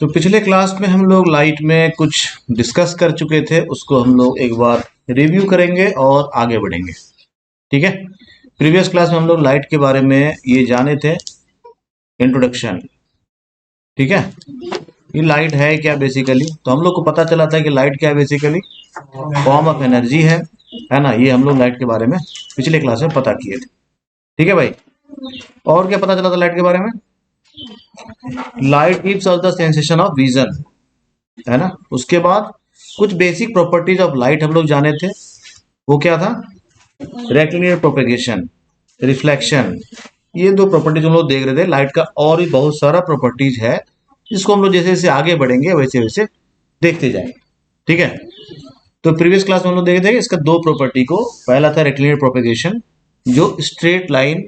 तो पिछले क्लास में हम लोग लाइट में कुछ डिस्कस कर चुके थे, उसको हम लोग एक बार रिव्यू करेंगे और आगे बढ़ेंगे। ठीक है, प्रीवियस क्लास में हम लोग लाइट के बारे में ये जाने थे, इंट्रोडक्शन। ठीक है, ये लाइट है क्या बेसिकली, तो हम लोग को पता चला था कि लाइट क्या है बेसिकली, फॉर्म ऑफ एनर्जी है ना। ये हम लोग लाइट के बारे में पिछले क्लास में पता किए थे। ठीक है भाई, और क्या पता चला था लाइट के बारे में? Light gives us the sensation of vision, है ना। उसके बाद कुछ बेसिक प्रॉपर्टीज ऑफ लाइट हम लोग जाने थे, वो क्या था? रेक्टिलिनियर प्रोपेगेशन, रिफ्लेक्शन, ये दो प्रॉपर्टीज हम लोग देख रहे थे लाइट का। और भी बहुत सारा प्रॉपर्टीज है जिसको हम लोग जैसे जैसे आगे बढ़ेंगे वैसे वैसे देखते जाएंगे। ठीक है, तो प्रीवियस क्लास में हम लोग देखे थे इसका दो प्रॉपर्टी को। पहला था रेक्टिलिनियर प्रोपेगेशन, जो स्ट्रेट लाइन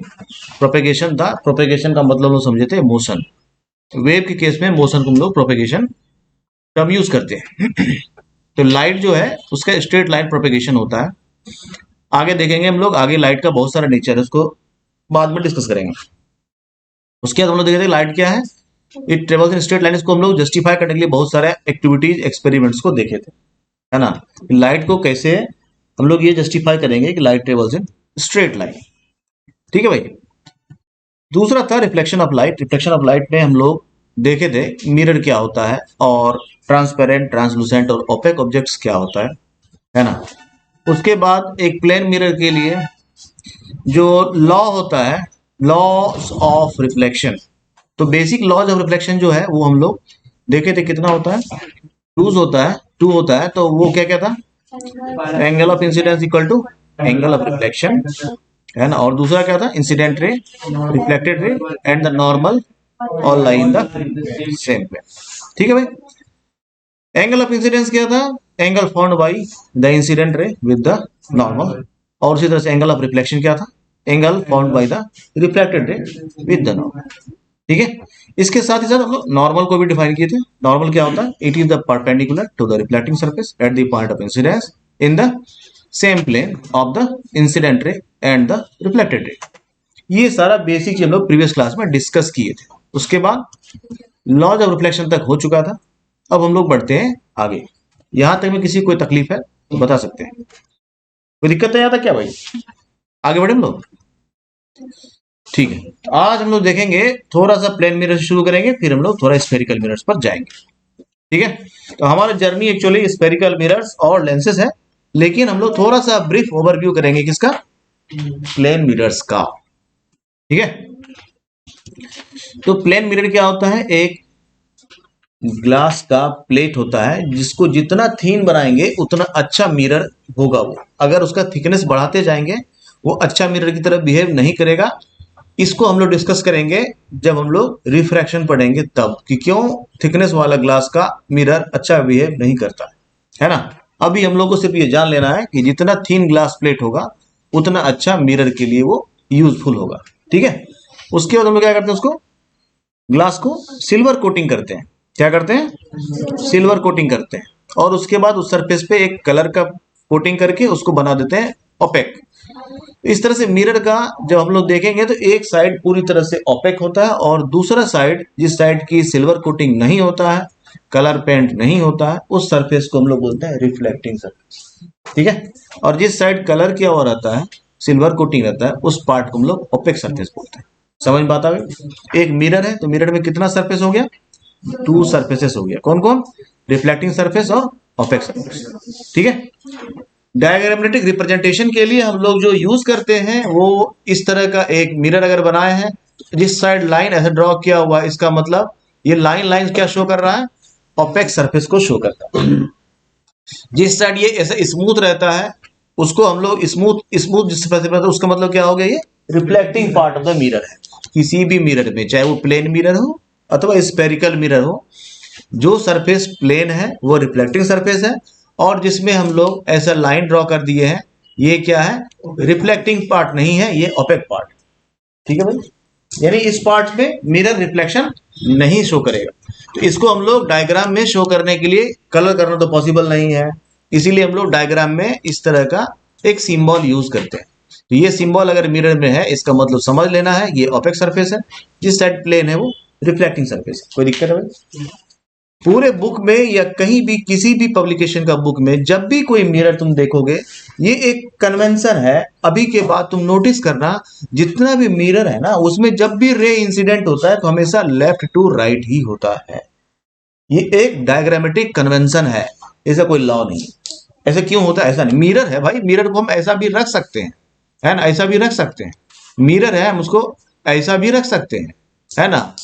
प्रोपेगेशन था। प्रोपेगेशन का मतलब हम लोग समझे थे मोशन। वेव के केस में मोशन को हम लोग प्रोपेगेशन टर्म यूज करते हैं। तो लाइट जो है उसका स्ट्रेट लाइन प्रोपेगेशन होता है। आगे देखेंगे हम लोग, आगे लाइट का बहुत सारा नेचर है, उसको बाद में डिस्कस करेंगे। उसके बाद हम लोग देखेंगे लाइट क्या है, it travels in straight line. इसको हम लोग जस्टिफाई करने के लिए बहुत सारे एक्टिविटीज, एक्सपेरिमेंट्स को देखे थे, है ना। लाइट को कैसे हम लोग ये जस्टिफाई करेंगे कि light travels in straight line. ठीक है भाई। दूसरा था reflection of light. Reflection of light में हम लोग देखे थे मिरर क्या होता है, और ट्रांसपेरेंट, ट्रांसलूसेंट और ओपेक ऑब्जेक्ट्स क्या होता है ना। उसके बाद एक प्लेन मिरर के लिए जो लॉ होता है, लॉस ऑफ रिफ्लेक्शन। तो बेसिक लॉज ऑफ रिफ्लेक्शन जो है वो हम लोग देखे थे। कितना होता है? टू होता है। तो वो क्या क्या था? Angle of incidence equal to angle of reflection, है ना। और दूसरा क्या था? Incident ray, reflected ray and the normal all lie in the same plane. ठीक है भाई। एंगल ऑफ इंसिडेंस क्या था? Angle formed by the incident ray with the normal. और उसी तरह से एंगल ऑफ रिफ्लेक्शन क्या था? Angle formed by the reflected ray with the normal. ठीक है, इसके साथ ही साथ हम लोग नॉर्मल को भी डिफाइन किए थे। नॉर्मल क्या होता है? It is the perpendicular to the reflecting surface at the point of incidence in the same plane of the incident ray and the reflected ray. ये सारा बेसिक हम लोग प्रीवियस क्लास में डिस्कस किए थे। उसके बाद लॉज ऑफ रिफ्लेक्शन तक हो चुका था। अब हम लोग बढ़ते हैं आगे। यहां तक में किसी कोई तकलीफ है तो बता सकते हैं, कोई दिक्कत है यहां तक क्या भाई? आगे बढ़े हम लोग। ठीक है, आज हम लोग देखेंगे थोड़ा सा प्लेन मिरर से शुरू करेंगे, फिर हम लोग थोड़ा स्फेरिकल मिरर्स पर जाएंगे। ठीक है, तो हमारा जर्नी एक्चुअली स्फेरिकल मिरर्स और लेंसेज है, लेकिन हम लोग थोड़ा सा ब्रीफ ओवरव्यू करेंगे किसका? प्लेन मिरर्स का। ठीक है, तो प्लेन मिरर क्या होता है? एक ग्लास का प्लेट होता है जिसको जितना थीन बनाएंगे उतना अच्छा मिरर होगा। वो अगर उसका थिकनेस बढ़ाते जाएंगे वो अच्छा मिरर की तरह बिहेव नहीं करेगा। इसको हम लोग डिस्कस करेंगे जब हम लोग रिफ्रैक्शन पढ़ेंगे तब, कि क्यों थिकनेस वाला ग्लास का मिरर अच्छा बिहेव नहीं करता है ना। अभी हम लोग को सिर्फ ये जान लेना है कि जितना थीन ग्लास प्लेट होगा उतना अच्छा मिरर के लिए वो यूजफुल होगा। ठीक है, उसके बाद हम लोग क्या करते हैं? उसको ग्लास को सिल्वर कोटिंग करते हैं। क्या करते हैं? सिल्वर कोटिंग करते हैं। और उसके बाद उस सरफेस पे एक कलर का कोटिंग करके उसको बना देते हैं ओपेक। इस तरह से मिरर का जब हम लोग देखेंगे तो एक साइड पूरी तरह से ओपेक होता है, और दूसरा साइड, जिस साइड की सिल्वर कोटिंग नहीं होता है, कलर पेंट नहीं होता है, उस सरफेस को हम लोग बोलते हैं रिफ्लेक्टिंग सरफेस। ठीक है, और जिस साइड कलर किया हुआ रहता है, सिल्वर कोटिंग रहता है, उस पार्ट को हम लोग ओपेक सरफेस बोलते हैं। समझ में आता है? एक मिरर है तो मिरर में कितना सरफेस हो गया? टू सरफेसेस हो गया। कौन कौन? रिफ्लेक्टिंग सरफेस और ओपेक सरफेस। ठीक है, डायग्रामेटिक रिप्रेजेंटेशन के लिए हम लोग जो यूज करते हैं वो इस तरह का एक मिरर अगर बनाए हैं, जिस साइड लाइन ऐसे ड्रॉ किया हुआ है, इसका मतलब ये लाइन क्या शो कर रहा है? ओपेक सरफेस को शो करता है। जिस साइड ये ऐसे स्मूथ रहता है उसको हम लोग स्मूथ जिस सरफेस पर, उसका मतलब क्या हो गया? ये reflecting part of the mirror है। किसी भी मिरर में, चाहे वो प्लेन मिरर हो अथवा स्पेरिकल मिरर हो, जो सरफेस प्लेन है वो रिफ्लेक्टिंग सरफेस है, और जिसमें हम लोग ऐसा लाइन ड्रॉ कर दिए हैं, ये क्या है? रिफ्लेक्टिंग पार्ट नहीं है, ये ओपेक पार्ट। ठीक है भाई, यानी इस पार्ट में मिरर रिफ्लेक्शन नहीं शो करेगा। तो इसको हम लोग डायग्राम में शो करने के लिए, कलर करना तो पॉसिबल नहीं है, इसीलिए हम लोग डायग्राम में इस तरह का एक सिंबल यूज करते हैं। तो ये सिंबल अगर मिरर में है, इसका मतलब समझ लेना है ये ओपेक सरफेस है, जिस साइड प्लेन है वो रिफ्लेक्टिंग सरफेस है। कोई दिक्कत है भाई? पूरे बुक में या कहीं भी किसी भी पब्लिकेशन का बुक में जब भी कोई मिरर तुम देखोगे, ये एक कन्वेंशन है। अभी के बाद तुम नोटिस करना, जितना भी मिरर है ना, उसमें जब भी रे इंसिडेंट होता है तो हमेशा लेफ्ट टू राइट ही होता है। ये एक डायग्रामेटिक कन्वेंशन है, ऐसा कोई लॉ नहीं है। ऐसा क्यों होता है? ऐसा नहीं, मिरर है भाई, मिरर को हम ऐसा भी रख सकते हैं, है ना, ऐसा भी रख सकते हैं। मिरर है, हम उसको ऐसा भी रख सकते हैं, है ना,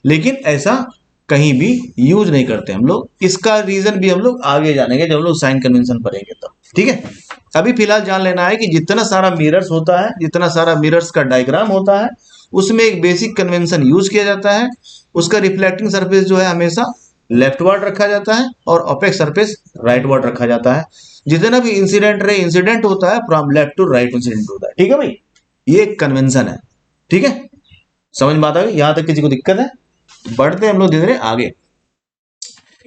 लेकिन ऐसा कहीं भी यूज नहीं करते हम लोग। इसका रीजन भी हम लोग आगे जानेंगे जब हम लोग साइन कन्वेंशन पढ़ेंगे तब, ठीक है। अभी फिलहाल जान लेना है कि जितना सारा मिरर्स होता है, जितना सारा मिरर्स का डायग्राम होता है, उसमें एक बेसिक कन्वेंशन यूज किया जाता है। उसका रिफ्लेक्टिंग सरफेस जो है हमेशा लेफ्टवर्ड रखा जाता है और ओपेक सरफेस राइटवर्ड रखा जाता है। जितना भी इंसिडेंट रे इंसिडेंट होता है from left to right incident होता है, ठीक है भाई। ये एक कन्वेंशन है, ठीक है। समझ में आता है? यहां तक किसी को दिक्कत है? बढ़ते हम लोग धीरे धीरे आगे,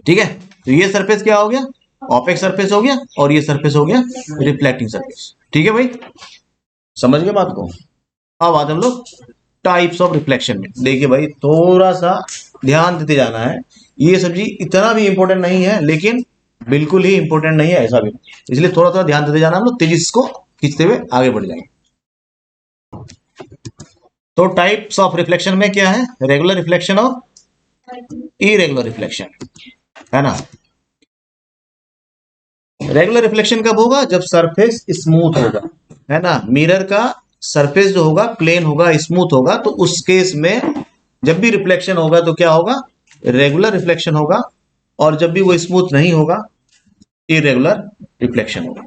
ठीक है। तो ये सरफेस क्या हो गया? ओपेक सरफेस हो गया, और ये सरफेस हो गया रिफ्लेक्टिंग सरफेस, ठीक है भाई। समझ गए बात को? अब आते हम लोग टाइप्स ऑफ रिफ्लेक्शन में। देखिए भाई, थोड़ा सा ध्यान देते जाना है। ये सब्जी इतना भी इंपॉर्टेंट नहीं है, लेकिन बिल्कुल ही इंपॉर्टेंट नहीं है ऐसा भी नहीं, इसलिए थोड़ा थोड़ा ध्यान देते जाना, हम लोग तेजी इसको खींचते हुए आगे बढ़ जाएंगे। तो टाइप्स ऑफ रिफ्लेक्शन में क्या है? रेगुलर रिफ्लेक्शन और इरेगुलर रिफ्लेक्शन, है ना। रेगुलर रिफ्लेक्शन कब होगा? जब सरफेस स्मूथ होगा, है ना। मिरर का सरफेस जो होगा प्लेन होगा, स्मूथ होगा, तो उस केस में जब भी रिफ्लेक्शन होगा तो क्या होगा? रेगुलर रिफ्लेक्शन होगा। और जब भी वो स्मूथ नहीं होगा, इरेगुलर रिफ्लेक्शन होगा,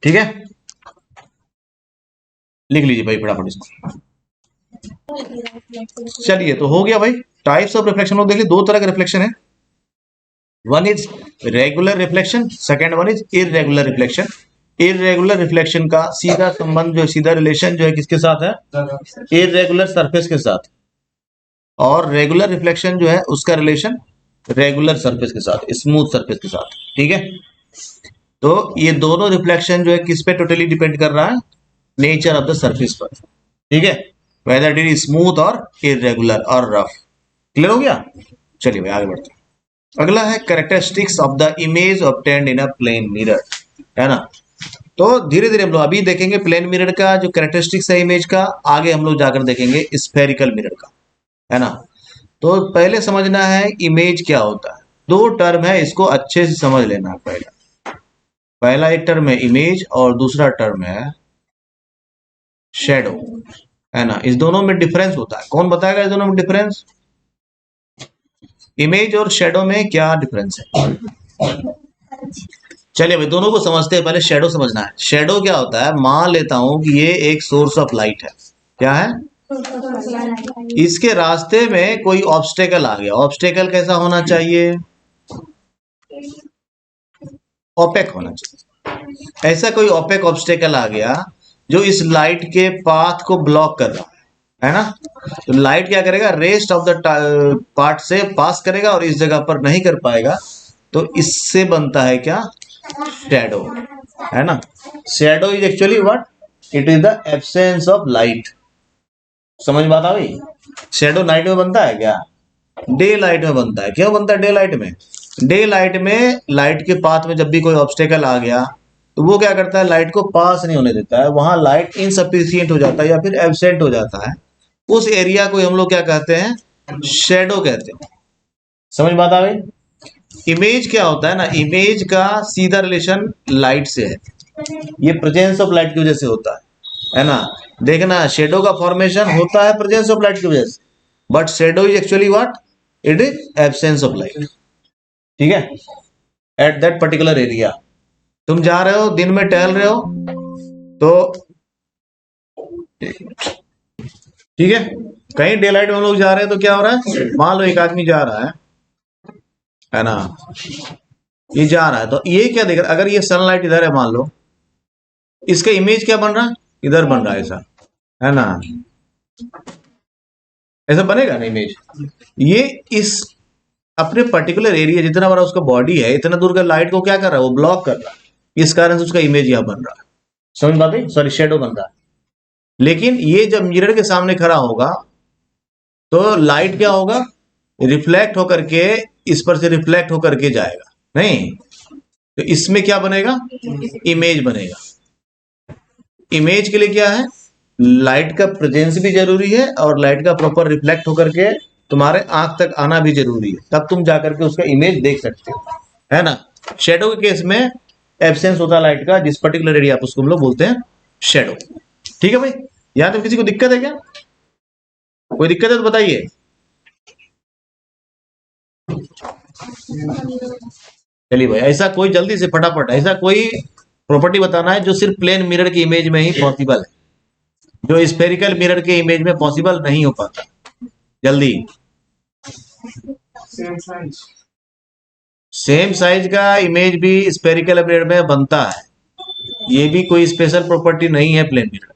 ठीक है। लिख लीजिए भाई फटाफट इसको। चलिए, तो हो गया भाई टाइप्स ऑफ रिफ्लेक्शन। लोग देखिए, दो तरह का रिफ्लेक्शन है। One is regular reflection, second one is irregular reflection. Irregular reflection का सीधा संबंध जो सीधा रिलेशन जो है किसके साथ है? इरेगुलर सरफेस के साथ। और रेगुलर रिफ्लेक्शन जो है उसका रिलेशन रेगुलर सरफेस के साथ, स्मूथ सरफेस के साथ, ठीक है। तो ये दोनों रिफ्लेक्शन जो है किस पे टोटली डिपेंड कर रहा है? नेचर ऑफ द सरफेस पर, ठीक है। वेदर इट इज स्मूथ और इरेगुलर और रफ। क्लियर हो गया? चलिए भाई आगे बढ़ते हैं। अगला है characteristics of the image obtained in a plane mirror, है ना। तो धीरे धीरे हम लोग अभी देखेंगे प्लेन मिरर का जो कैरेक्टरिस्टिक्स है इमेज का, आगे हम लोग जाकर देखेंगे स्फेरिकल मिरर का, है ना। तो पहले समझना है इमेज क्या होता है। दो टर्म है, इसको अच्छे से समझ लेना है। पहला एक टर्म है इमेज और दूसरा टर्म है शेडो, है ना। इस दोनों में डिफरेंस होता है। कौन बताएगा इस दोनों में डिफरेंस? इमेज और शेडो में क्या डिफरेंस है? चलिए भाई दोनों को समझते हैं। पहले शेडो समझना है। शेडो क्या होता है? मान लेता हूं कि ये एक सोर्स ऑफ लाइट है। क्या है? इसके रास्ते में कोई ऑब्स्टेकल आ गया। ऑब्स्टेकल कैसा होना चाहिए? ओपेक होना चाहिए। ऐसा कोई ओपेक ऑब्स्टेकल आ गया जो इस लाइट के पाथ को ब्लॉक कर रहा है ना। तो लाइट क्या करेगा? रेस्ट ऑफ द पार्ट से पास करेगा और इस जगह पर नहीं कर पाएगा। तो इससे बनता है क्या? शैडो, है ना। Shadow is actually what? It is the absence of light. समझ बात आ गई? शैडो नाइट में बनता है क्या? डे लाइट में बनता है। क्यों बनता है डे लाइट में? डे लाइट में लाइट के पाथ में जब भी कोई ऑब्स्टेकल आ गया तो वो क्या करता है? लाइट को पास नहीं होने देता है। वहां लाइट इनसफिशियंट हो जाता है या फिर एब्सेंट हो जाता है। उस एरिया को हम लोग क्या कहते हैं? शेडो कहते हैं। समझ बात आ गई? इमेज क्या होता है ना, इमेज का सीधा रिलेशन लाइट से है। ये प्रेजेंस ऑफ लाइट की वजह से होता है ना। देखना, शेडो का फॉर्मेशन होता है प्रेजेंस ऑफ लाइट की वजह से, but shadow is actually what? It is absence of light, ठीक है। एट दैट पर्टिकुलर एरिया तुम जा रहे हो, दिन में टहल रहे हो, तो ठीक है, कहीं डे लाइट में हम लोग जा रहे हैं तो क्या हो रहा है? मान लो एक आदमी जा रहा है ना, ये जा रहा है, तो ये क्या देख रहा है? अगर ये सनलाइट इधर है मान लो, इसका इमेज क्या बन रहा है? इधर बन रहा है, ऐसा, है ना। ऐसा बनेगा ना इमेज। ये इस अपने पर्टिकुलर एरिया, जितना बड़ा उसका बॉडी है, इतना दूर का लाइट को क्या कर रहा है? वो ब्लॉक कर रहा है। इस कारण से उसका इमेज यहां बन रहा है। समझ बात है? सॉरी, शेडो बन रहा है। लेकिन ये जब मिरर के सामने खड़ा होगा तो लाइट क्या होगा? रिफ्लेक्ट होकर के इस पर से रिफ्लेक्ट होकर के जाएगा, नहीं तो इसमें क्या बनेगा, इमेज बनेगा। इमेज के लिए क्या है, लाइट का प्रेजेंस भी जरूरी है और लाइट का प्रॉपर रिफ्लेक्ट होकर के तुम्हारे आंख तक आना भी जरूरी है, तब तुम जाकर के उसका इमेज देख सकते हो, है ना। शेडो के केस में एब्सेंस होता है लाइट का, जिस पर्टिकुलर एरिया आप उसको हम लोग बोलते हैं शेडो। ठीक है भाई, यहां तो किसी को दिक्कत है क्या, कोई दिक्कत है तो बताइए। चलिए भाई, ऐसा कोई जल्दी से फटाफट ऐसा कोई प्रॉपर्टी बताना है जो सिर्फ प्लेन मिरर की इमेज में ही पॉसिबल है, जो स्फेरिकल मिरर के इमेज में पॉसिबल नहीं हो पाता, जल्दी। सेम साइज का इमेज भी स्फेरिकल मिरर में बनता है, ये भी कोई स्पेशल प्रॉपर्टी नहीं है प्लेन मिरर,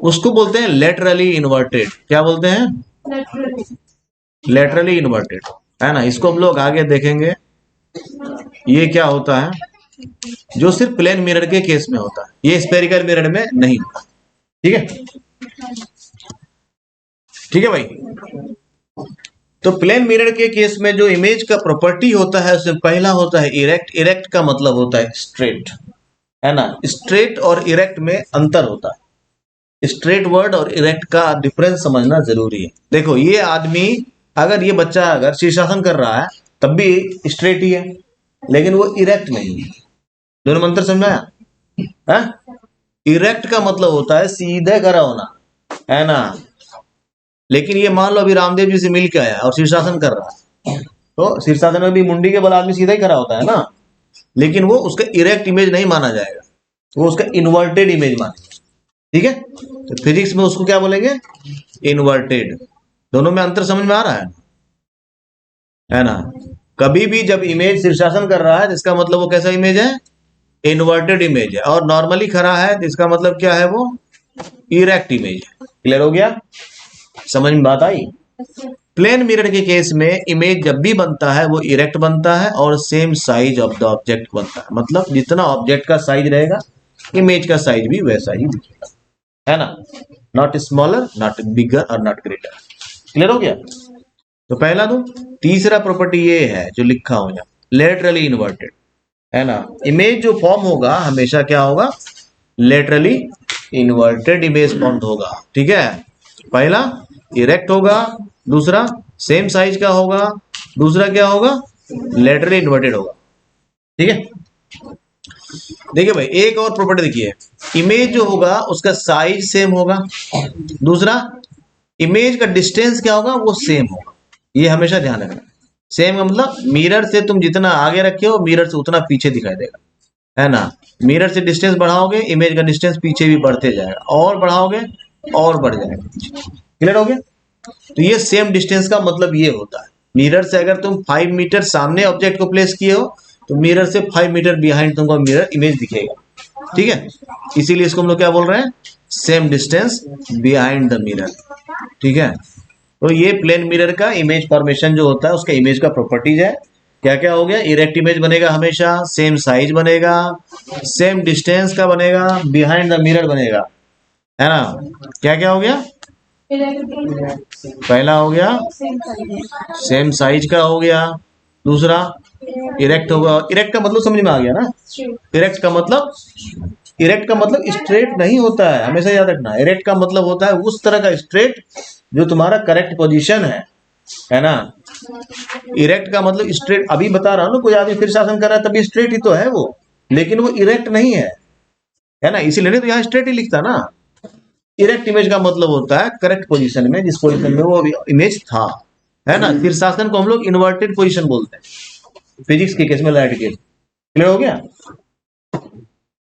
उसको बोलते हैं लेटरली इन्वर्टेड। क्या बोलते हैं, लेटरली इन्वर्टेड, है ना। इसको हम लोग आगे देखेंगे, ये क्या होता है, जो सिर्फ प्लेन मिरर के केस में होता है, ये स्फेरिकल मिरर में नहीं होता। ठीक है, ठीक है भाई। तो प्लेन मिरर के केस में जो इमेज का प्रॉपर्टी होता है उसमें पहला होता है इरेक्ट। इरेक्ट का मतलब होता है स्ट्रेट, है ना। स्ट्रेट और इरेक्ट में अंतर होता है, स्ट्रेट वर्ड और इरेक्ट का डिफरेंस समझना जरूरी है। देखो ये आदमी, अगर ये बच्चा अगर शीर्षासन कर रहा है तब भी स्ट्रेट ही है, लेकिन वो इरेक्ट नहीं है। दोनों में अंतर समझ में आया। इरेक्ट का मतलब होता है सीधे खड़ा होना, है ना। लेकिन ये मान लो अभी रामदेव जी से मिल के आया और शीर्षासन कर रहा है, तो शीर्षासन में भी मुंडी के बल आदमी सीधा ही खड़ा होता है ना, लेकिन वो उसका इरेक्ट इमेज नहीं माना जाएगा, वो उसका इन्वर्टेड इमेज मानेगा। ठीक है, तो फिजिक्स में उसको क्या बोलेंगे, इन्वर्टेड। दोनों में अंतर समझ में आ रहा है ना। कभी भी जब इमेज शीर्षासन कर रहा है तो इसका मतलब वो कैसा इमेज है, इन्वर्टेड इमेज है, और नॉर्मली खड़ा है तो इसका मतलब क्या है, वो इरेक्ट इमेज है। क्लियर हो गया, समझ में बात आई। प्लेन मिरर के केस में इमेज जब भी बनता है वो इरेक्ट बनता है और same size of the object बनता है, मतलब जितना ऑब्जेक्ट का साइज रहेगा इमेज का साइज भी वैसा ही दिखेगा, है ना। नॉट स्मॉलर, नॉट बिगर और नॉट ग्रेटर। क्लियर हो गया। तो पहला तो तीसरा प्रॉपर्टी ये है जो लिखा हो यहाँ, लेटरली इन्वर्टेड, है ना। इमेज जो फॉर्म होगा हमेशा क्या होगा, लेटरली इन्वर्टेड इमेज फॉर्म होगा। ठीक है, पहला इरेक्ट होगा, दूसरा सेम साइज का होगा, दूसरा क्या होगा, लेटरली इन्वर्टेड होगा। ठीक है, देखिए भाई एक और प्रॉपर्टी देखिए, इमेज जो होगा उसका साइज सेम होगा, दूसरा इमेज का डिस्टेंस क्या होगा, वो सेम होगा। ये हमेशा ध्यान रखना, सेम का मतलब मिरर से तुम जितना आगे रखे हो मिरर से उतना पीछे दिखाई देगा, है ना। मिरर से डिस्टेंस बढ़ाओगे इमेज का डिस्टेंस पीछे भी बढ़ते जाएगा, और बढ़ाओगे और बढ़ जाएगा। क्लियर हो गया। तो ये सेम डिस्टेंस का मतलब ये होता है, मिरर से अगर तुम 5 मीटर सामने ऑब्जेक्ट को प्लेस किए हो तो मिरर से 5 मीटर बिहाइंड तुमको मिरर इमेज दिखेगा। ठीक है, इसीलिए इसको हम लोग क्या बोल रहे हैं, same distance behind the mirror. ठीक है, तो ये प्लेन मिरर का इमेज फॉर्मेशन जो होता है उसका इमेज का प्रॉपर्टीज है। क्या क्या हो गया, इरेक्ट इमेज बनेगा हमेशा, सेम साइज बनेगा, सेम डिस्टेंस का बनेगा, बिहाइंड द मिरर बनेगा, है ना। क्या क्या हो गया, पहला हो गया सेम साइज का हो गया, दूसरा इरेक्ट होगा। इरेक्ट का मतलब समझ में आ गया ना, इरेक्ट का मतलब, इरेक्ट का मतलब स्ट्रेट नहीं होता है, हमेशा याद रखना। इरेक्ट का मतलब होता है उस तरह का स्ट्रेट जो तुम्हारा करेक्ट पोजीशन है ना। इरेक्ट का मतलब स्ट्रेट, अभी बता रहा हूं ना, कोई आदमी फिर शासन कर रहा है तभी स्ट्रेट ही तो है वो, लेकिन वो इरेक्ट नहीं है ना, इसीलिए तो यहाँ स्ट्रेट ही लिखता ना। इरेक्ट इमेज का मतलब होता है करेक्ट पोजीशन में, जिस पोजीशन में वो इमेज था, है ना। शीर्षासन को हम लोग इन्वर्टेड पोजीशन बोलते हैं फिजिक्स के केस में, लाइट के। क्लियर हो गया।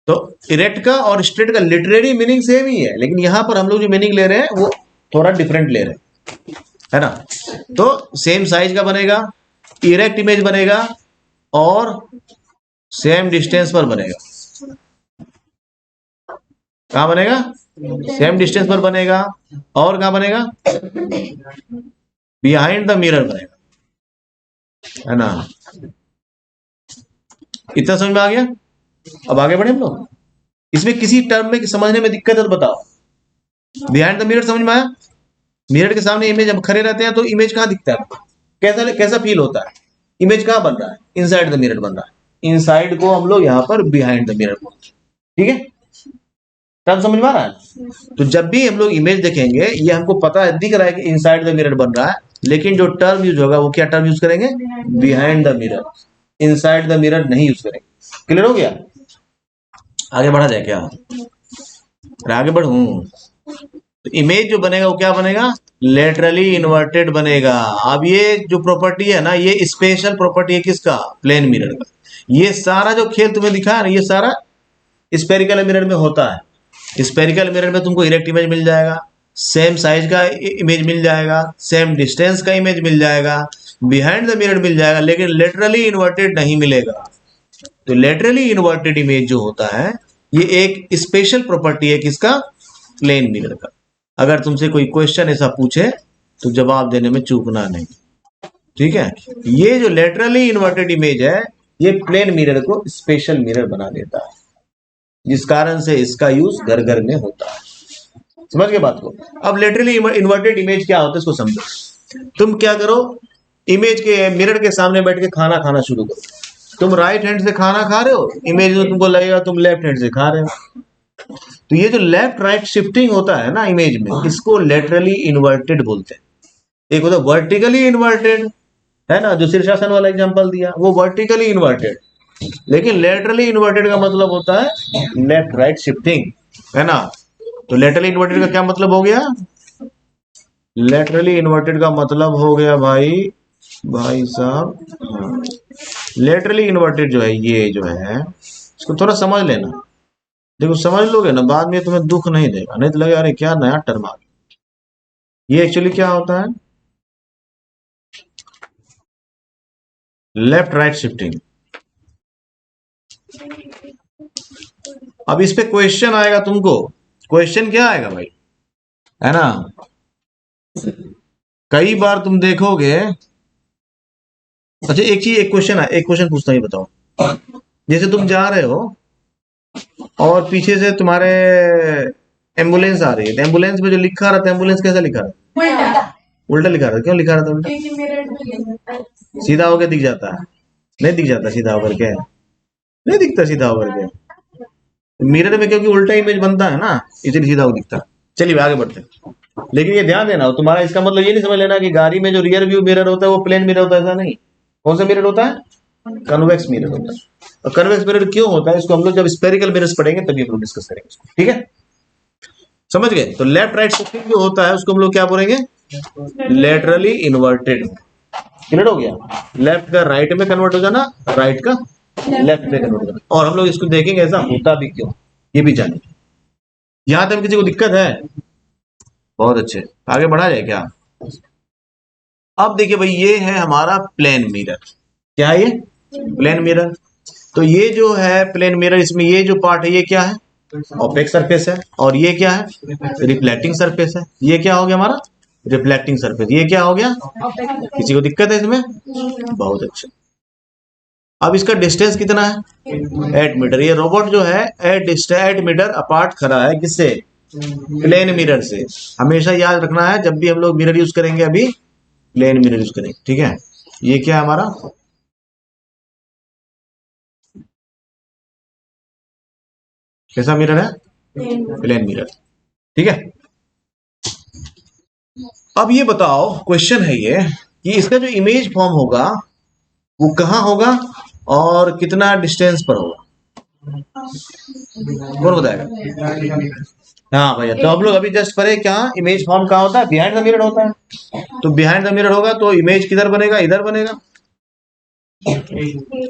तो इरेक्ट का और स्ट्रेट का लिटरेरी मीनिंग सेम ही है, लेकिन यहां पर हम लोग जो मीनिंग ले रहे हैं वो थोड़ा डिफरेंट ले रहे हैं, है ना। तो सेम साइज का बनेगा, इरेक्ट इमेज बनेगा और सेम डिस्टेंस पर बनेगा। कहां बनेगा, सेम डिस्टेंस पर बनेगा, और कहां बनेगा, बिहाइंड द मिरर बनेगा, है ना। इतना समझ में आ गया। अब आगे बढ़े हम लोग, इसमें किसी टर्म में समझने में दिक्कत है तो बताओ। बिहाइंड द मिरर समझ में आया, मिरर के सामने इमेज हम खड़े रहते हैं तो इमेज कहाँ दिखता है, कैसा कैसा फील होता है, इमेज कहाँ बन रहा है, इनसाइड द मिरर बन रहा है। इनसाइड को हम लोग यहाँ पर बिहाइंड द मिरर बोलते हैं। ठीक है, टर्म समझ में आ रहा है। तो जब भी हम लोग इमेज देखेंगे ये हमको पता है, दिख रहा है कि इनसाइड द मिरर बन रहा है, लेकिन जो टर्म यूज होगा वो क्या टर्म यूज करेंगे, behind the mirror, inside the mirror नहीं यूज करेंगे। क्लियर हो गया, आगे बढ़ा जाए क्या, आगे बढ़ू। तो इमेज जो बनेगा वो क्या बनेगा, लेटरली इन्वर्टेड बनेगा। अब ये जो प्रॉपर्टी है ना, ये स्पेशल प्रॉपर्टी है किसका, प्लेन मिरर का। ये सारा जो खेल तुम्हें दिखा है ना, ये सारा स्पेरिकल मिरर में होता है। स्पेरिकल मिरर में तुमको इरेक्ट इमेज मिल जाएगा, सेम साइज का इमेज मिल जाएगा, सेम डिस्टेंस का इमेज मिल जाएगा, बिहाइंड द मिरर मिल जाएगा, लेकिन लेटरली इन्वर्टेड नहीं मिलेगा। तो लेटरली इन्वर्टेड इमेज जो होता है ये एक स्पेशल प्रॉपर्टी है किसका, प्लेन मिरर का। अगर तुमसे कोई क्वेश्चन ऐसा पूछे तो जवाब देने में चूकना नहीं। ठीक है, ये जो लेटरली इन्वर्टेड इमेज है ये प्लेन मिरर को स्पेशल मिरर बना देता है, जिस कारण से इसका यूज घर घर में होता है। समझ गए बात को। अब लेटरली इन्वर्टेड इमेज क्या होता है इसको समझो। तुम क्या करो, इमेज के मिरर के सामने बैठ के खाना खाना शुरू करो। तुम राइट हैंड से खाना खा रहे हो, इमेज में तुमको लगेगा तुम लेफ्ट हैंड से खा रहे हो। तो ये जो लेफ्ट राइट शिफ्टिंग होता है ना इमेज में, इसको लेटरली इन्वर्टेड बोलते हैं। एक होता है वर्टिकली इन्वर्टेड, है ना, जो शीर्षासन वाला एग्जांपल दिया वो वर्टिकली इन्वर्टेड, लेकिन लेटरली इन्वर्टेड का मतलब होता है लेफ्ट राइट शिफ्टिंग, है ना। तो लेटरली इन्वर्टेड का क्या मतलब हो गया, लेटरली इन्वर्टेड का मतलब हो गया भाई साहब, लेटरली इन्वर्टेड जो है ये जो है इसको थोड़ा समझ लेना। देखो समझ लोगे ना, बाद में तुम्हें दुख नहीं देगा, नहीं तो लगे अरे क्या नया टर्म आ गया। ये एक्चुअली क्या होता है, लेफ्ट राइट शिफ्टिंग। अब इस पे क्वेश्चन आएगा तुमको, क्वेश्चन क्या आएगा भाई, है ना। कई बार तुम देखोगे, अच्छा एक चीज, एक क्वेश्चन है, एक क्वेश्चन पूछता हूँ, बताओ। जैसे तुम जा रहे हो और पीछे से तुम्हारे एम्बुलेंस आ रही है, तो एम्बुलेंस में जो लिखा रहता है, एम्बुलेंस कैसा लिखा रहता है, उल्टा लिखा रहता है। क्यों लिखा रहता है उल्टा, सीधा होकर दिख जाता है, नहीं दिख जाता सीधा होकर के, नहीं दिखता सीधा होकर के मिरर में, क्योंकि उल्टा इमेज बनता है ना, इसलिए सीधा हो दिखता है। चलिए आगे बढ़ते हैं। लेकिन ये ध्यान देना, तुम्हारा इसका मतलब ये नहीं समझ लेना कि गाड़ी में जो रियर व्यू मिरर होता है वो प्लेन मिरर होता है, ऐसा नहीं। कौन सा मिरर होता है, कन्वेक्स मिरर होता है। और कन्वेक्स मिरर क्यों होता है, इसको हम लोग जब स्पेरिकल मिरर्स पढ़ेंगे तभी हम लोग डिस्कस करेंगे इसको। ठीक है, समझ गए। तो लेफ्ट राइट शिफ्टिंग जो होता है उसको हम लोग क्या बोलेंगे, लेटरली इन्वर्टेड। क्लियर हो गया, लेफ्ट का राइट में कन्वर्ट हो जाना, राइट का लेफ्ट में कन्वर्ट हो जाना। और हम लोग इसको देखेंगे ऐसा होता भी क्यों, ये भी जानेंगे। यहां तक किसी को दिक्कत है, बहुत अच्छे, आगे बढ़ा जाए क्या। अब देखिए भाई, ये है हमारा प्लेन मिरर। क्या है ये, प्लेन मिरर। तो ये जो है प्लेन मिरर, इसमें ये जो पार्ट है ये क्या है, ऑपेक सरफेस है, और ये क्या है, रिफ्लेक्टिंग सरफेस है। ये क्या हो गया हमारा, रिफ्लेक्टिंग सरफेस। ये क्या हो गया, किसी को दिक्कत है इसमें, बहुत अच्छा। अब इसका डिस्टेंस कितना है, 8 मीटर। ये रोबोट जो है 8 मीटर अपार्ट खड़ा है, किससे, प्लेन मिरर से। हमेशा याद रखना है जब भी हम लोग मिरर यूज करेंगे, अभी प्लेन मिरर यूज करेंगे। ठीक है, ये क्या है हमारा, कैसा मिरर है, प्लेन मिरर। ठीक है, अब ये बताओ, क्वेश्चन है ये कि इसका जो इमेज फॉर्म होगा वो कहाँ होगा और कितना डिस्टेंस पर होगा, कौन बताएगा। हाँ भैया, तो हम लोग अभी जस्ट पढ़े क्या, इमेज फॉर्म कहाँ होता है, बिहाइंड द मिरर होता है। तो बिहाइंड द मिरर होगा तो इमेज किधर बनेगा, इधर बनेगा।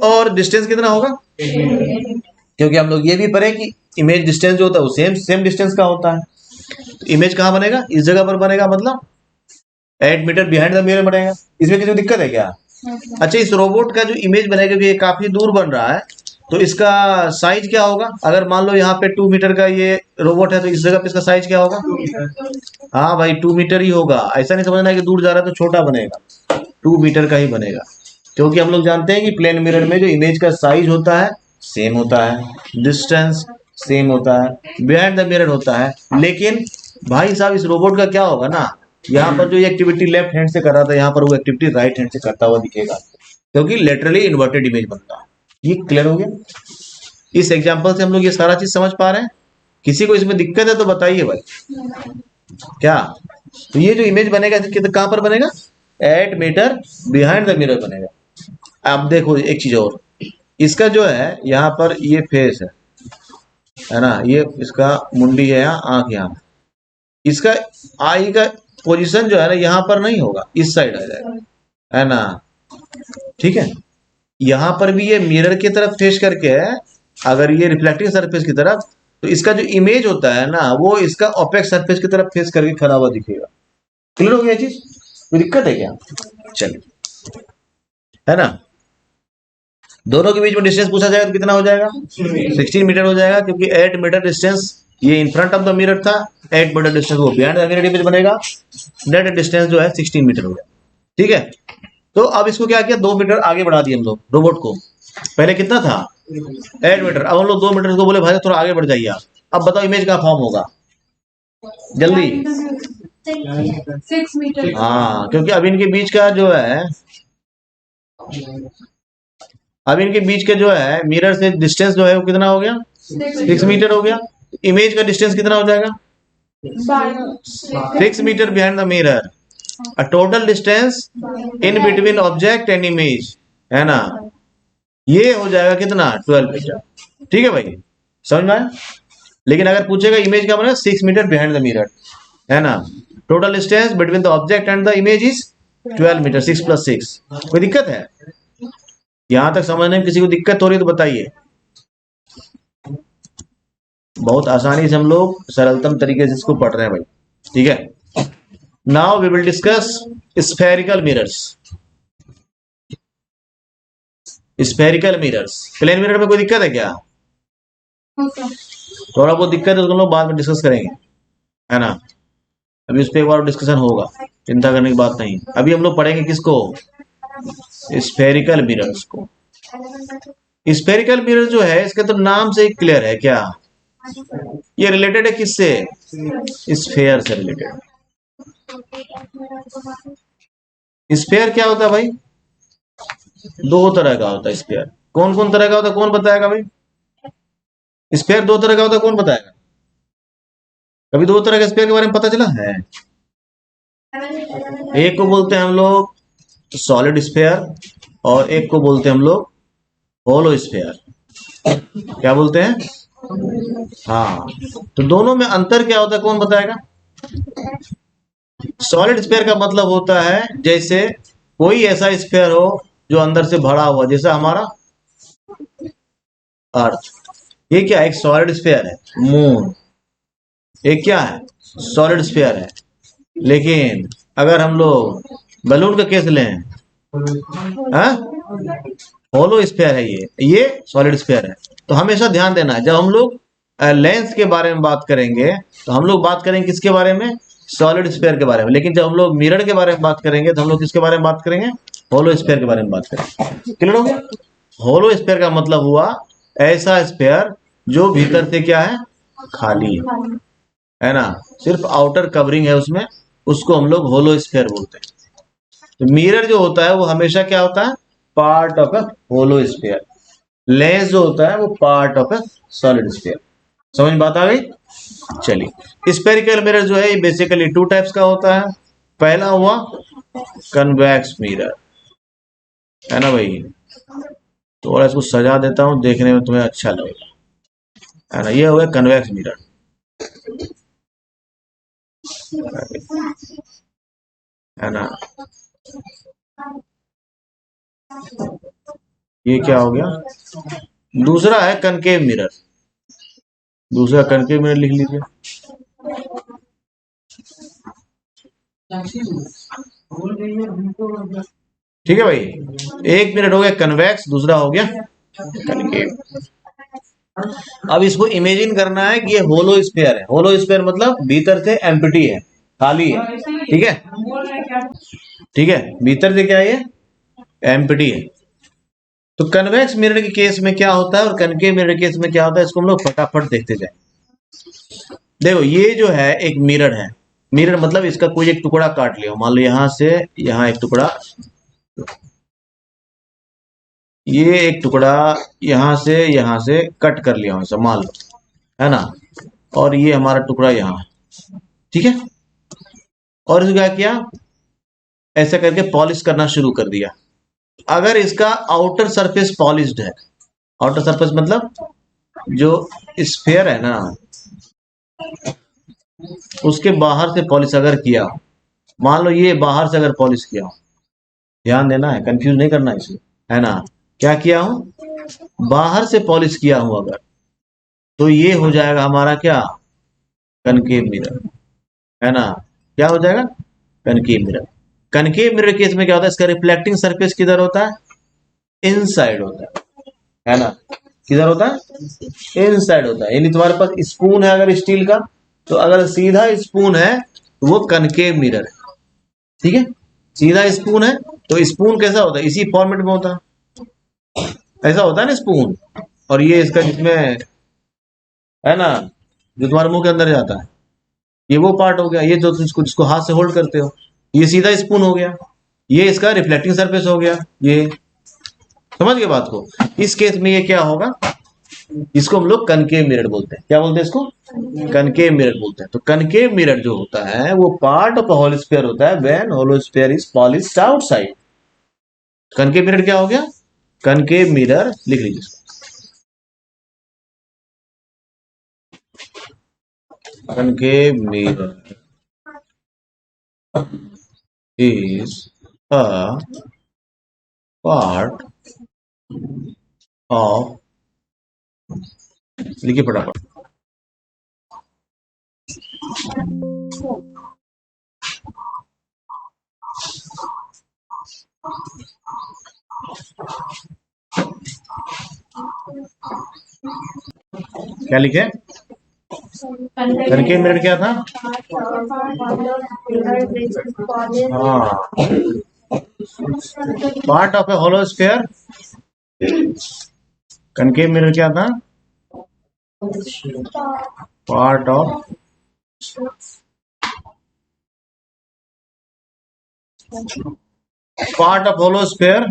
और डिस्टेंस कितना होगा, क्योंकि हम लोग ये भी पढ़े कि इमेज डिस्टेंस जो होता है वो सेम सेम डिस्टेंस का होता है। तो इमेज कहाँ बनेगा, इस जगह पर बनेगा, मतलब 8 मीटर बिहाइंड द मिरर बनेगा। इसमें किसी को दिक्कत है क्या। अच्छा, इस रोबोट का जो इमेज बनेगा, क्योंकि ये काफी दूर बन रहा है, तो इसका साइज क्या होगा। अगर मान लो यहाँ पे 2 मीटर का ये रोबोट है, तो इस जगह पे इसका साइज क्या होगा, हाँ भाई 2 मीटर ही होगा। ऐसा नहीं समझना है कि दूर जा रहा है तो छोटा बनेगा, 2 मीटर का ही बनेगा। क्योंकि हम लोग जानते हैं कि प्लेन मिरर में जो इमेज का साइज होता है सेम होता है, डिस्टेंस सेम होता है, बिहाइंड द मिरर होता है। लेकिन भाई साहब इस रोबोट का क्या होगा ना, यहाँ पर जो ये एक्टिविटी लेफ्ट हैंड से कर रहा था, यहाँ पर वो एक्टिविटी राइट हैंड से करता हुआ दिखेगा, क्योंकि लेटरली इन्वर्टेड इमेज बनता है। ये क्लियर हो गया? इस एग्जांपल से हम लोग ये सारा चीज समझ पा रहे हैं। किसी को इसमें दिक्कत है तो बताइए भाई। क्या? तो ये जो इमेज बनेगा कहाँ पर बनेगा? 8 मीटर बिहाइंड द मिरर बनेगा। अब देखो एक चीज और, इसका जो है यहाँ पर ये फेस है ना, ये इसका मुंडी है यहाँ, आंख यहाँ, इसका आई का पोजीशन जो है ना यहाँ पर नहीं होगा, इस साइड आ जाएगा, है ना। ठीक है, यहाँ पर भी ये मिरर की तरफ फेस करके है, अगर ये रिफ्लेक्टिंग सरफेस की तरफ, तो इसका जो इमेज होता है ना वो इसका ओपेक सरफेस की तरफ फेस करके खड़ा हुआ दिखेगा। क्लियर हो गया चीज? कोई दिक्कत है क्या? चलिए, है ना। दोनों के बीच में डिस्टेंस पूछा जाएगा तो कितना हो जाएगा? 16 मीटर हो जाएगा, क्योंकि 8 मीटर डिस्टेंस ये in front of the mirror था, 8 मीटर डिस्टेंस वो बिहाइंड द मिरर इमेज बनेगा, नेट डिस्टेंस जो है 16 मीटर हो गया। ठीक है, तो अब इसको क्या किया, 2 मीटर आगे बढ़ा दिए हम लोग रोबोट को। पहले कितना था? 8 मीटर, अब हम लोग 2 मीटर को बोले भाई थोड़ा आगे बढ़ जाइए आप। अब बताओ इमेज का फॉर्म होगा जल्दी? 6 मीटर। हाँ, क्योंकि अब इनके बीच का जो है, अब इनके बीच के जो है मिरर से डिस्टेंस जो है वो कितना हो गया? 6 मीटर हो गया। इमेज का डिस्टेंस कितना हो जाएगा? 6 metre behind the mirror, a total distance in between object and image, है ना, ये हो जाएगा कितना? 12 मीटर। ठीक है भाई, समझ में आया? लेकिन अगर पूछेगा इमेज का मतलब 6 मीटर बिहाइंड द मिरर, है ना, total distance between the object and the image is 12 metre, 6 + 6। कोई दिक्कत है? यहां तक समझने में किसी को दिक्कत हो रही है तो बताइए। बहुत आसानी से हम लोग सरलतम तरीके से इसको पढ़ रहे हैं भाई। ठीक है, now we will discuss spherical mirrors. Spherical mirrors, plane mirror में कोई दिक्कत है क्या? थोड़ा बहुत दिक्कत है तो हम लोग बाद में डिस्कस करेंगे, है ना। अभी उस पर एक बार डिस्कशन होगा, चिंता करने की बात नहीं। अभी हम लोग पढ़ेंगे किसको? स्फेरिकल मिरर्स को। स्फेरिकल मिरर जो है इसका तो नाम से ही क्लियर है क्या, ये रिलेटेड है किससे? स्फेयर से रिलेटेड। स्फेयर क्या होता है भाई? 2 तरह का होता है स्फेयर। कौन कौन तरह का होता है, कौन बताएगा भाई? स्फेयर 2 तरह का होता है, कौन बताएगा? कभी 2 तरह के स्फेयर के बारे में पता चला है? एक को बोलते हैं हम लोग सॉलिड स्फेयर, और एक को बोलते हैं हम लोग होलो स्फेयर। क्या बोलते हैं? हाँ, तो दोनों में अंतर क्या होता है, कौन बताएगा? सॉलिड स्फेयर का मतलब होता है जैसे कोई ऐसा स्फेयर हो जो अंदर से भरा हुआ, जैसा हमारा अर्थ। ये क्या है? एक सॉलिड स्फेयर है। मून एक क्या है? सॉलिड स्फेयर है। लेकिन अगर हम लोग बलून का केस लें, होलो स्फेयर है, ये सॉलिड स्फेयर है। तो हमेशा ध्यान देना है, जब हम लोग लेंस के बारे में बात करेंगे तो हम लोग बात करेंगे किसके बारे में? सॉलिड स्फेयर के बारे में। लेकिन जब हम लोग मिरर के बारे में बात करेंगे तो हम लोग किसके बारे में बात करेंगे? होलो स्फेयर के बारे में बात करेंगे। क्लियर हो गया? होलो स्फेयर का मतलब हुआ ऐसा स्फेयर जो भीतर से क्या है? खाली है ना, सिर्फ आउटर कवरिंग है उसमें, उसको हम लोग होलो स्फेयर बोलते हैं। तो मिरर जो होता है वो हमेशा क्या होता है? Part of a hollow sphere. Lens जो होता है वो part of a solid sphere. समझ में बात आ गई? चलिए, स्फेरिकल मिरर जो है ये बेसिकली 2 टाइप्स का होता है। पहला हुआ कन्वेक्स मिरर, है ना भाई। थोड़ा इसको सजा देता हूं, देखने में तुम्हें अच्छा लगेगा, है ना। ये हो गया कन्वेक्स मिरर, है ना। ये क्या हो गया? दूसरा है कनकेव मिरर। दूसरा कनकेव मिरर लिख लीजिए। ठीक है भाई, एक मिरर हो गया कन्वेक्स, दूसरा हो गया कनकेव। अब इसको इमेजिन करना है कि ये होलो स्फेयर है। होलो स्फेयर मतलब भीतर से एम्प्टी है, खाली है। ठीक है, ठीक है, भीतर से क्या है? ये एम्प्टी है। तो कन्वेक्स मिरर के केस में क्या होता है और कनकेव मिरर के केस में क्या होता है, इसको हम लोग फटाफट देखते जाए। देखो, ये जो है एक मिरर है। मिरर मतलब इसका कोई एक टुकड़ा काट लिया, मान लो यहां से यहां एक टुकड़ा, ये एक टुकड़ा यहां से कट कर लिया हूं, मान लो, है ना, और ये हमारा टुकड़ा यहाँ, ठीक है, और इसको क्या किया, ऐसा करके पॉलिश करना शुरू कर दिया। अगर इसका आउटर सरफेस पॉलिश्ड है, आउटर सरफेस मतलब जो स्फेयर है ना, उसके बाहर से पॉलिश अगर किया, मान लो ये बाहर से अगर पॉलिश किया, ध्यान देना है, कंफ्यूज नहीं करना इसे, है ना, क्या किया हूं, बाहर से पॉलिश किया हूं अगर, तो ये हो जाएगा हमारा क्या, कनकेव मिरर, है ना, क्या हो जाएगा, concave mirror. Concave mirror case में क्या होता है, इसका रिफ्लेक्टिंग सरफेस किधर होता है, इनसाइड होता है ना, किधर होता है, इनसाइड होता है। यानी तुम्हारे पास स्पून है अगर स्टील का, तो अगर सीधा स्पून है तो वो कनकेव मिरर है, ठीक है, सीधा स्पून है तो स्पून कैसा होता है, इसी फॉर्मेट में होता है, ऐसा होता है ना स्पून, और ये इसका जिसमें है ना, जो तुम्हारे मुंह के अंदर जाता है, ये वो पार्ट हो गया, ये जो इसको जिसको हाथ से होल्ड करते हो, ये सीधा स्पून हो गया, ये इसका रिफ्लेक्टिंग सरफेस हो गया, ये समझ गए बात को। इस केस में ये क्या होगा, इसको हम लोग कनकेव मिरर बोलते हैं, क्या बोलते हैं इसको, कनकेव मिरर बोलते हैं। तो कनकेव मिरर जो होता है वो पार्ट ऑफ होलो स्फीयर होता है when hollow sphere is polished outside. Concave mirror क्या हो गया, कनकेव मिरर लिख लीजिए, concave mirror is a part of, लिखिए फटाफट, क्या लिखे, concave mirror क्या था, हाँ, part of a hollow sphere, concave mirror क्या था, part of hollow sphere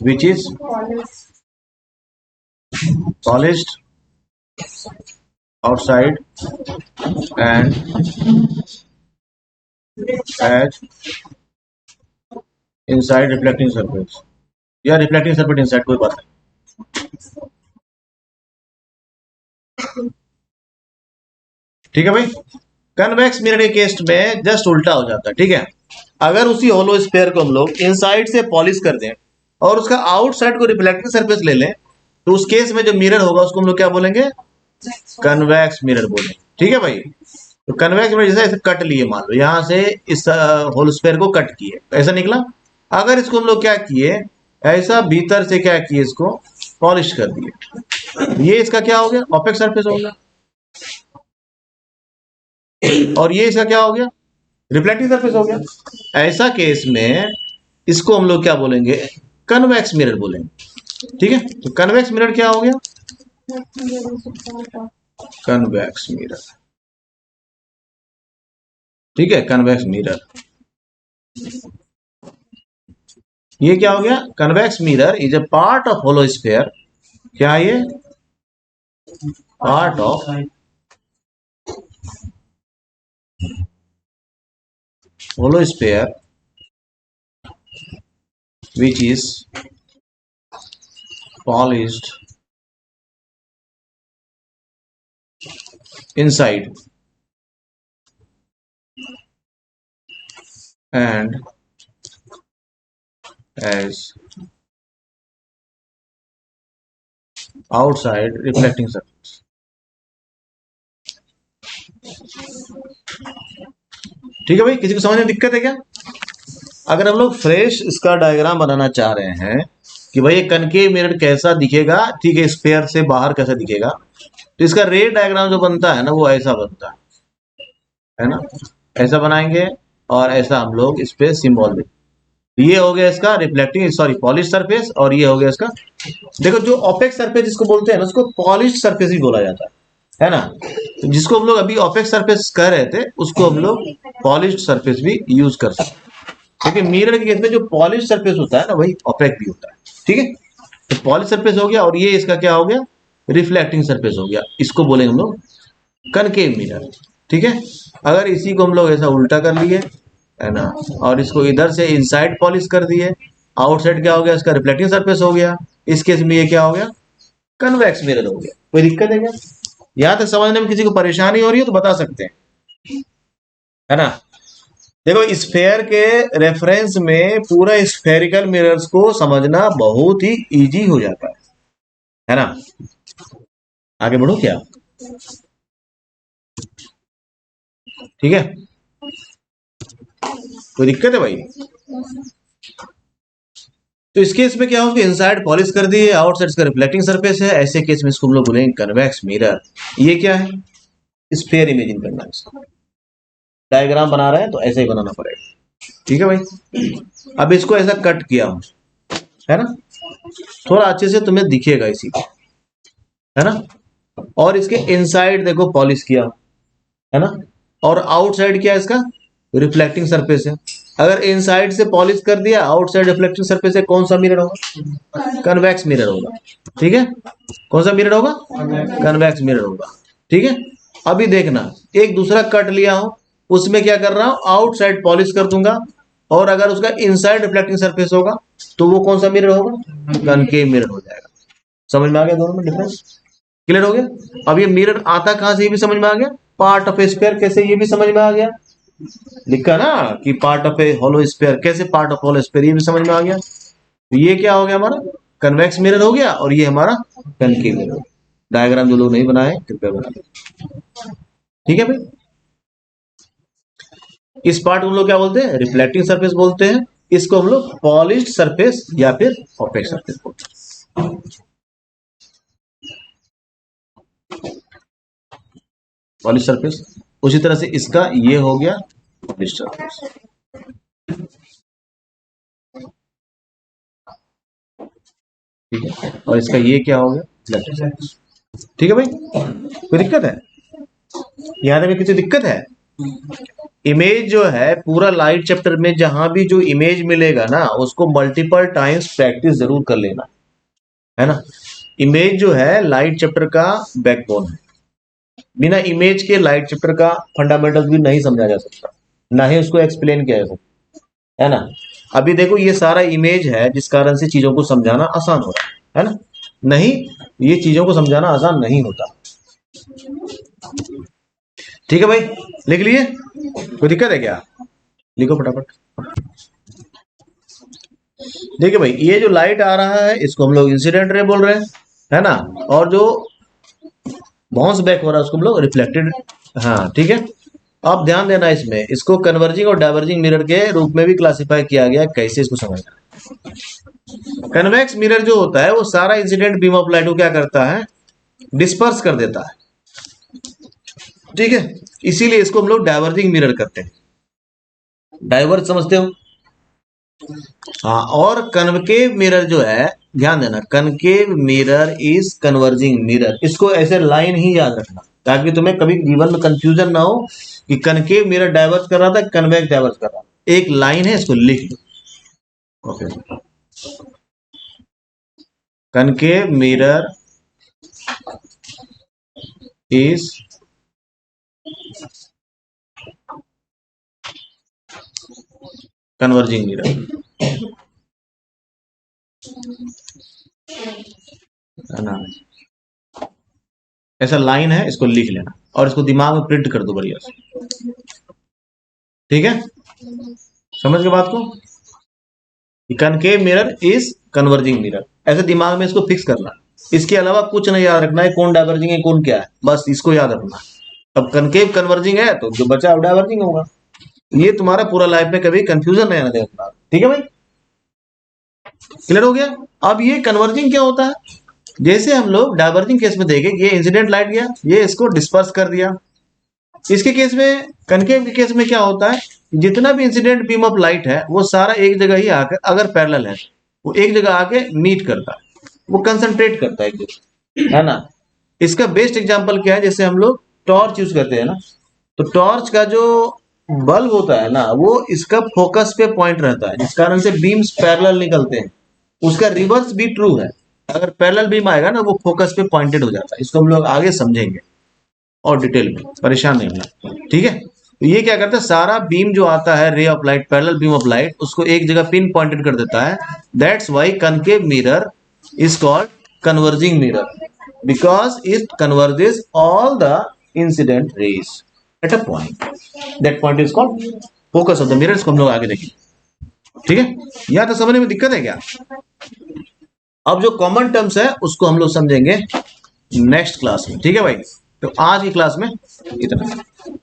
which is polished outside and has inside reflecting surface, या reflecting surface inside, कोई बात नहीं, ठीक है भाई। कन्वेक्स मिरर के केस में जस्ट उल्टा हो जाता है, ठीक है, अगर उसी होलो स्फीयर को हम लोग इनसाइड से पॉलिश कर दें और उसका आउटसाइड को रिफ्लेक्टिंग सरफेस ले लें, तो उस केस में जो मिरर होगा उसको हम लोग क्या बोलेंगे, कन्वेक्स मिरर बोलेंगे, ठीक है भाई। तो कन्वेक्स मिरर जैसे ऐसे कट लिए, मान लो यहां से इस होल स्फीयर को कट किए, ऐसा निकला, अगर इसको हम लोग क्या किए, ऐसा भीतर से क्या किए, इसको पॉलिश कर दिए, ये इसका क्या हो गया, ऑपेक सरफेस हो गया, और ये इसका क्या हो गया, रिफ्लेक्टिंग सरफेस हो गया। ऐसा केस में इसको हम लोग क्या बोलेंगे, कन्वेक्स मिरर बोलेंगे, ठीक है। तो कन्वेक्स मिरर क्या हो गया, कन्वेक्स मिरर, ठीक है, कन्वेक्स मिरर, ये क्या हो गया, convex mirror is a part of hollow sphere, क्या ये, part of hollow sphere which is polished inside and as outside reflecting surface। ठीक है भाई, किसी को समझ में दिक्कत है क्या। अगर हम लोग फ्रेश इसका डायग्राम बनाना चाह रहे हैं कि भाई ये कनकेव मिरर कैसा दिखेगा, ठीक है, स्फीयर से बाहर कैसा दिखेगा, तो इसका रे डायग्राम जो बनता है ना वो ऐसा बनता है ना, ऐसा बनाएंगे और ऐसा हम लोग इस पे सिंबल देंगे। ये हो गया इसका रिफ्लेक्टिंग सॉरी पॉलिश सरफेस, और ये हो गया इसका, देखो जो ओपेक सरफेस जिसको बोलते हैं ना उसको पॉलिश सरफेस ही बोला जाता है ना। तो जिसको हम लोग अभी ऑपेक सरफेस कह रहे थे उसको हम लोग पॉलिश्ड सरफेस भी यूज कर सकते हैं, क्योंकि मिरर के केस में जो पॉलिश सरफेस होता है ना वही ऑपेक भी होता है। ठीक है, तो पॉलिश सरफेस हो गया और ये इसका क्या हो गया, रिफ्लेक्टिंग सरफेस हो गया। इसको बोलेंगे हम लोग कनकेव मिरर। ठीक है, अगर इसी को हम लोग ऐसा उल्टा कर लिए, है ना, और इसको इधर से इनसाइड पॉलिश कर दिए, आउटसाइड क्या हो गया, इसका रिफ्लेक्टिंग सरफेस हो गया। इस केस में ये क्या हो गया, कन्वेक्स मिरर हो गया। कोई दिक्कत है क्या? यहां तक समझने में किसी को परेशानी हो रही है तो बता सकते हैं, है ना। देखो स्फेयर के रेफरेंस में पूरा स्फेरिकल मिरर्स को समझना बहुत ही इजी हो जाता है ना। आगे बढ़ो क्या? ठीक है, कोई दिक्कत है भाई? तो इस केस में क्या हो, इनसाइड पॉलिश कर दी है, आउटसाइड इसका रिफ्लेक्टिंग सरफेस है, ऐसे केस में इसको हम लोग बोलेंगे कन्वेक्स मिरर। ये क्या है, स्फेयर इमेजिन करना है। इसका डायग्राम बना रहे हैं तो ऐसे ही बनाना पड़ेगा। ठीक है भाई, अब इसको ऐसा कट किया हूं, है ना, थोड़ा अच्छे से तुम्हें दिखेगा इसी को, है ना। और इसके इनसाइड देखो पॉलिश किया, है ना, और आउटसाइड क्या है इसका, रिफ्लेक्टिंग सरफेस है। अगर इनसाइड से पॉलिश कर दिया, आउटसाइड रिफ्लेक्टिंग सरफेस है, कौन सा मिरर होगा, कन्वेक्स मिरर होगा। ठीक है, कौन सा मिरर होगा, कन्वेक्स मिरर होगा। ठीक है, अभी देखना एक दूसरा कट लिया हूं, उसमें क्या कर रहा हूं, आउटसाइड पॉलिश कर दूंगा, और अगर उसका इनसाइड रिफ्लेक्टिंग सरफेस होगा तो वो कौन सा मिरर होगा, कनकेव मिरर हो जाएगा। समझ में आ गया दोनों में डिफरेंस? क्लियर हो गया? अब ये मिरर आता कहां से, ये भी समझ में आ गया। पार्ट ऑफ ए स्फीयर कैसे, ये भी समझ में आ गया। लिखा ना कि part of a hollow sphere, कैसे पार्ट ऑफ होलो स्फीयर, ये भी समझ में आ गया। तो ये क्या हो गया हमारा, कन्वेक्स मिरर हो गया, और ये हमारा कनकेव मिरर हो गया। डायग्राम जो लोग नहीं बनाए कृपया बना लें। ठीक है भाई, इस पार्ट को हम लोग क्या बोलते हैं, रिफ्लेक्टिंग सरफेस बोलते हैं। इसको हम लोग पॉलिश्ड सरफेस या फिर ऑपेक सरफेस बोलते हैं। पॉलिश सरफेस, उसी तरह से इसका ये हो गया पॉलिश सरफेस। ठीक है, और इसका ये क्या हो गया, इलेक्ट्रिक सरफेस। ठीक है भाई, कोई दिक्कत है? यहां तक किसी दिक्कत है? इमेज जो है पूरा लाइट चैप्टर में जहां भी जो इमेज मिलेगा ना उसको मल्टीपल टाइम्स प्रैक्टिस जरूर कर लेना, है ना। इमेज जो है लाइट चैप्टर का बैकबोन है। बिना इमेज के लाइट चैप्टर का फंडामेंटल्स भी नहीं समझा जा सकता, ना ही उसको एक्सप्लेन किया जा सकता, है ना। अभी देखो ये सारा इमेज है जिस कारण से चीजों को समझाना आसान हो रहा है ना। नहीं, ये चीजों को समझाना आसान नहीं होता। ठीक है भाई, लिख लिए? कोई दिक्कत है क्या? लिखो फटाफट। देखिए भाई, ये जो लाइट आ रहा है इसको हम लोग इंसिडेंट रे बोल रहे हैं, है ना, और जो बाउंस बैक हो रहा है उसको हम लोग रिफ्लेक्टेड। हाँ ठीक है, अब ध्यान देना इसमें, इसको कन्वर्जिंग और डाइवर्जिंग मिरर के रूप में भी क्लासिफाई किया गया। कैसे इसको समझना, कन्वेक्स मिरर जो होता है वो सारा इंसिडेंट बीम ऑफ लाइट को क्या करता है, डिस्पर्स कर देता है। ठीक है, इसीलिए इसको हम लोग डाइवर्जिंग मिरर करते हैं। डाइवर्ज समझते हो? हाँ, और कन्वेकेव मिरर जो है, ध्यान देना, concave mirror is converging mirror. इसको ऐसे लाइन ही याद रखना ताकि तुम्हें कभी जीवन में कंफ्यूजन ना हो कि कनकेव मिरर डाइवर्ज कर रहा था, कन्वेक्स डाइवर्ज कर रहा था। एक लाइन है, इसको लिख लो। Okay, concave mirror is converging mirror, है ना। ऐसा लाइन है, इसको लिख लेना और इसको दिमाग में प्रिंट कर दो बढ़िया से। ठीक है, समझ गए बात को? Concave mirror is converging mirror, ऐसे दिमाग में इसको फिक्स करना। इसके अलावा कुछ नहीं याद रखना है, कौन डाइवर्जिंग है कौन क्या है, बस इसको याद रखना। अब कनकेव कन्वर्जिंग है तो जो बचा डाइवर्जिंग होगा। ये तुम्हारा पूरा लाइफ में कभी कंफ्यूजन नहीं आना देना। ठीक है भाई, क्लियर हो गया? अब ये कन्वर्जिंग क्या होता है, जैसे हम लोग डाइवर्जिंग केस में देखें, ये इंसिडेंट लाइट गया, ये इसको डिस्पर्स कर दिया। इसके केस में, कनकेव के केस में क्या होता है, जितना भी इंसिडेंट बीम ऑफ लाइट है वो सारा एक जगह ही आकर, अगर पैरेलल है वो एक जगह आके मीट करता है, वो कंसंट्रेट करता है एक जगह, है ना। इसका बेस्ट एग्जांपल क्या है, जैसे हम लोग टॉर्च यूज करते हैं ना, तो टॉर्च का जो बल्ब होता है ना, वो इसका फोकस पे पॉइंट रहता है, जिस कारण से बीम्स पैरेलल निकलते हैं। उसका रिवर्स भी ट्रू है, अगर पैरेलल बीम आएगा ना, वो फोकस पे पॉइंटेड हो जाता है। इसको हम लोग आगे समझेंगे और डिटेल में, परेशान नहीं होना, ठीक है। तो ये क्या करता है, सारा बीम जो आता है, ray of light, parallel beam of light, उसको एक जगह पिन पॉइंटेड कर देता है। That's why concave mirror is called converging mirror, because it converges all the incident raise at a point. That point is called focus of the mirror. इसको हम लोग आगे देखेंगे, ठीक है। या तो समझने में दिक्कत है क्या? अब जो कॉमन टर्म्स है उसको हम लोग समझेंगे नेक्स्ट क्लास में, ठीक है भाई। तो आज की क्लास में इतना।